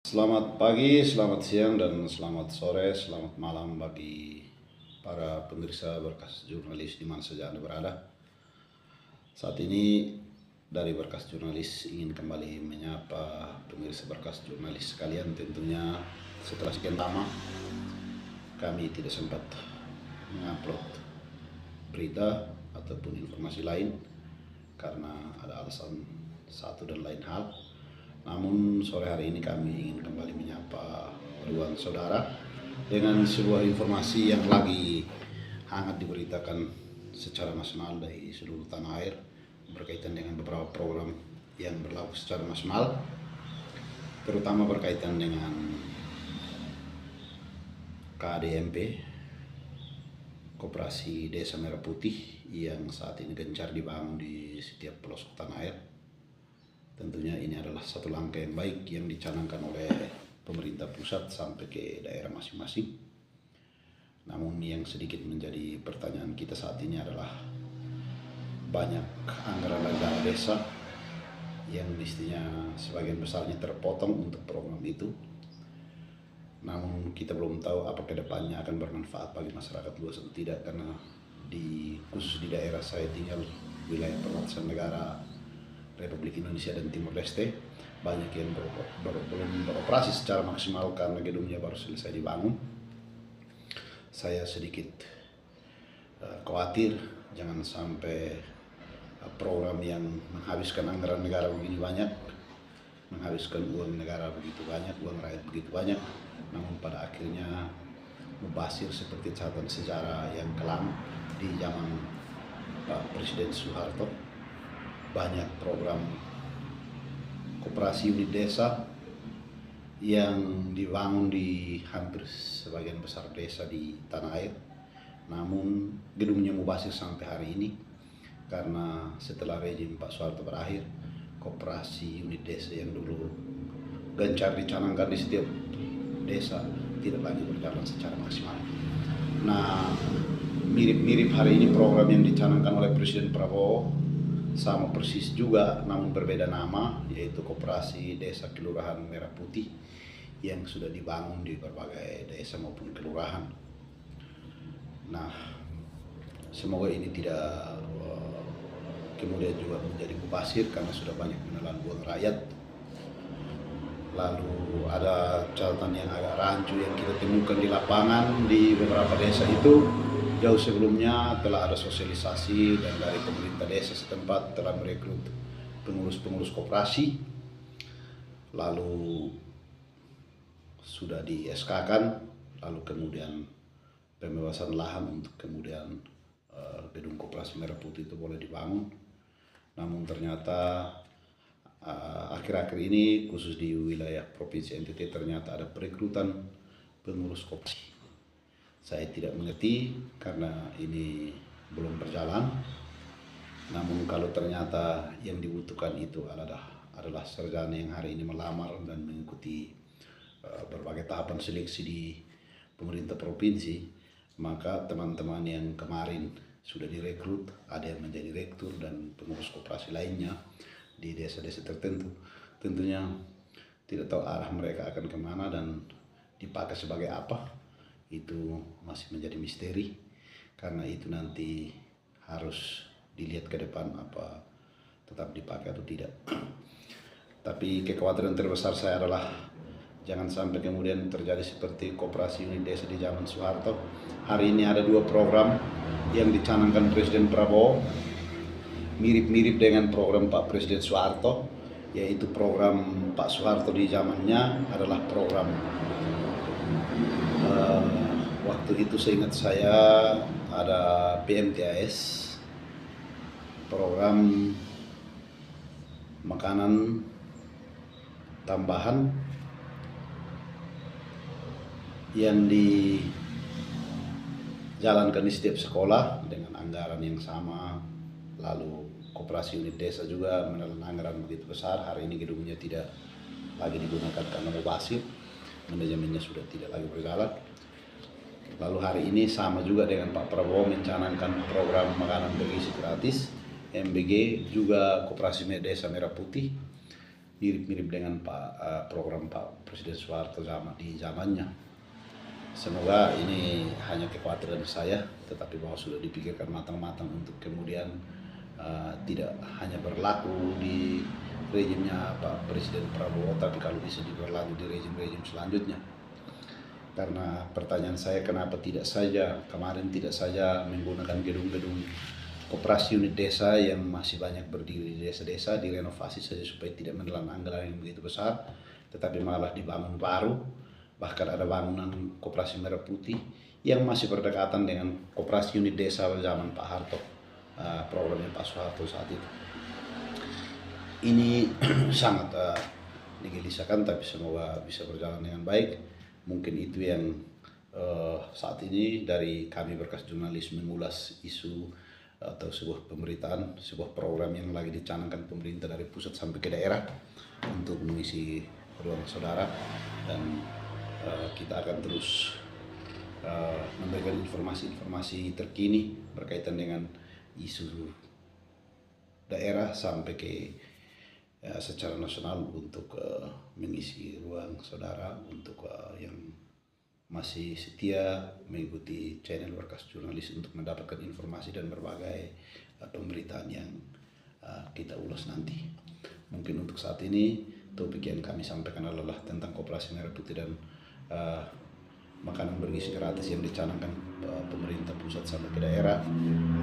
Selamat pagi, selamat siang, dan selamat sore, selamat malam bagi para pemirsa Berkas Jurnalis di mana saja Anda berada. Saat ini dari Berkas Jurnalis ingin kembali menyapa pemirsa Berkas Jurnalis sekalian. Tentunya setelah sekian lama kami tidak sempat mengupload berita ataupun informasi lain karena ada alasan satu dan lain hal. Namun sore hari ini kami ingin kembali menyapa ribuan saudara dengan sebuah informasi yang lagi hangat diberitakan secara nasional dari seluruh tanah air berkaitan dengan beberapa program yang berlaku secara nasional, terutama berkaitan dengan KDMP, Koperasi Desa Merah Putih, yang saat ini gencar dibangun di setiap pelosok tanah air. Tentunya ini adalah satu langkah yang baik yang dicanangkan oleh pemerintah pusat sampai ke daerah masing-masing. Namun yang sedikit menjadi pertanyaan kita saat ini adalah banyak anggaran dana desa yang mestinya sebagian besarnya terpotong untuk program itu. Namun kita belum tahu apakah kedepannya akan bermanfaat bagi masyarakat luas atau tidak, karena khusus di daerah saya tinggal, wilayah perbatasan negara Republik Indonesia dan Timor Leste, banyak yang belum beroperasi secara maksimal karena gedungnya baru selesai dibangun. Saya sedikit khawatir jangan sampai program yang menghabiskan anggaran negara begini banyak, menghabiskan uang negara begitu banyak, uang rakyat begitu banyak, namun pada akhirnya mubazir seperti catatan sejarah yang kelam di zaman Pak Presiden Soeharto. Banyak program koperasi unit desa yang dibangun di hampir sebagian besar desa di tanah air, namun gedungnya mubazir sampai hari ini karena setelah rejim Pak Soeharto berakhir, koperasi unit desa yang dulu gencar dicanangkan di setiap desa tidak lagi berjalan secara maksimal. Nah, mirip-mirip hari ini program yang dicanangkan oleh Presiden Prabowo sama persis juga, namun berbeda nama, yaitu Koperasi Desa Kelurahan Merah Putih yang sudah dibangun di berbagai desa maupun kelurahan. Nah, semoga ini tidak kemudian juga menjadi mubazir karena sudah banyak menelan uang rakyat. Lalu ada catatan yang agak rancu yang kita temukan di lapangan di beberapa desa itu. Jauh sebelumnya telah ada sosialisasi dan dari pemerintah desa setempat telah merekrut pengurus-pengurus koperasi, lalu sudah di SK-kan, lalu kemudian pembebasan lahan untuk kemudian gedung Koperasi Merah Putih itu boleh dibangun. Namun ternyata akhir-akhir ini khusus di wilayah Provinsi NTT ternyata ada perekrutan pengurus koperasi. Saya tidak mengerti karena ini belum berjalan. Namun kalau ternyata yang dibutuhkan itu adalah sarjana yang hari ini melamar dan mengikuti berbagai tahapan seleksi di pemerintah provinsi, maka teman-teman yang kemarin sudah direkrut, ada yang menjadi rektur dan pengurus koperasi lainnya di desa-desa tertentu, tentunya tidak tahu arah mereka akan kemana dan dipakai sebagai apa. Itu masih menjadi misteri, karena itu nanti harus dilihat ke depan apa tetap dipakai atau tidak. Tapi kekhawatiran terbesar saya adalah jangan sampai kemudian terjadi seperti koperasi unit desa di zaman Soeharto. Hari ini ada dua program yang dicanangkan Presiden Prabowo, mirip-mirip dengan program Pak Presiden Soeharto, yaitu program Pak Soeharto di zamannya adalah program waktu itu seingat saya ada PMTAS, program makanan tambahan yang dijalankan di setiap sekolah dengan anggaran yang sama. Lalu koperasi unit desa juga menelan anggaran begitu besar. Hari ini gedungnya tidak lagi digunakan karena mubazir, manajemennya sudah tidak lagi berjalan. Lalu hari ini sama juga dengan Pak Prabowo mencanangkan program makanan bergizi gratis, MBG, juga Koperasi Desa Merah Putih, mirip-mirip dengan program Pak Presiden Soeharto di zamannya. Semoga ini hanya kekhawatiran saya, tetapi bahwa sudah dipikirkan matang-matang untuk kemudian tidak hanya berlaku di rejimnya Pak Presiden Prabowo, tapi kalau bisa diberlaku di rejim-rejim selanjutnya. Karena pertanyaan saya, kenapa tidak saja kemarin menggunakan gedung-gedung koperasi unit desa yang masih banyak berdiri di desa-desa direnovasi saja supaya tidak menelan anggaran yang begitu besar, tetapi malah dibangun baru. Bahkan ada bangunan koperasi Merah Putih yang masih berdekatan dengan koperasi unit desa zaman Pak Harto, programnya Pak Soeharto saat itu. Ini sangat digelisahkan, tapi semoga bisa berjalan dengan baik. Mungkin itu yang saat ini dari kami Berkas Jurnalis mengulas isu atau sebuah pemberitaan, sebuah program yang lagi dicanangkan pemerintah dari pusat sampai ke daerah untuk mengisi ruang saudara, dan kita akan terus memberikan informasi-informasi terkini berkaitan dengan isu daerah sampai ke secara nasional untuk mengisi ruang saudara untuk yang masih setia mengikuti channel Berkas Jurnalis untuk mendapatkan informasi dan berbagai pemberitaan yang kita ulas nanti. Mungkin untuk saat ini topik yang kami sampaikan adalah tentang Koperasi Merah Putih dan makanan bergizi gratis yang dicanangkan pemerintah pusat sampai ke daerah,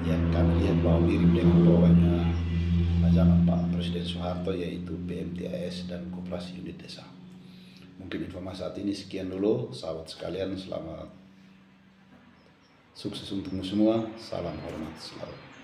yang kami lihat bahwa mirip dengan programnya zaman Pak Presiden Soeharto, yaitu PMTAS dan Koperasi Unit Desa. Mungkin informasi saat ini sekian dulu, sahabat sekalian. Selamat sukses untukmu semua. Salam hormat selalu.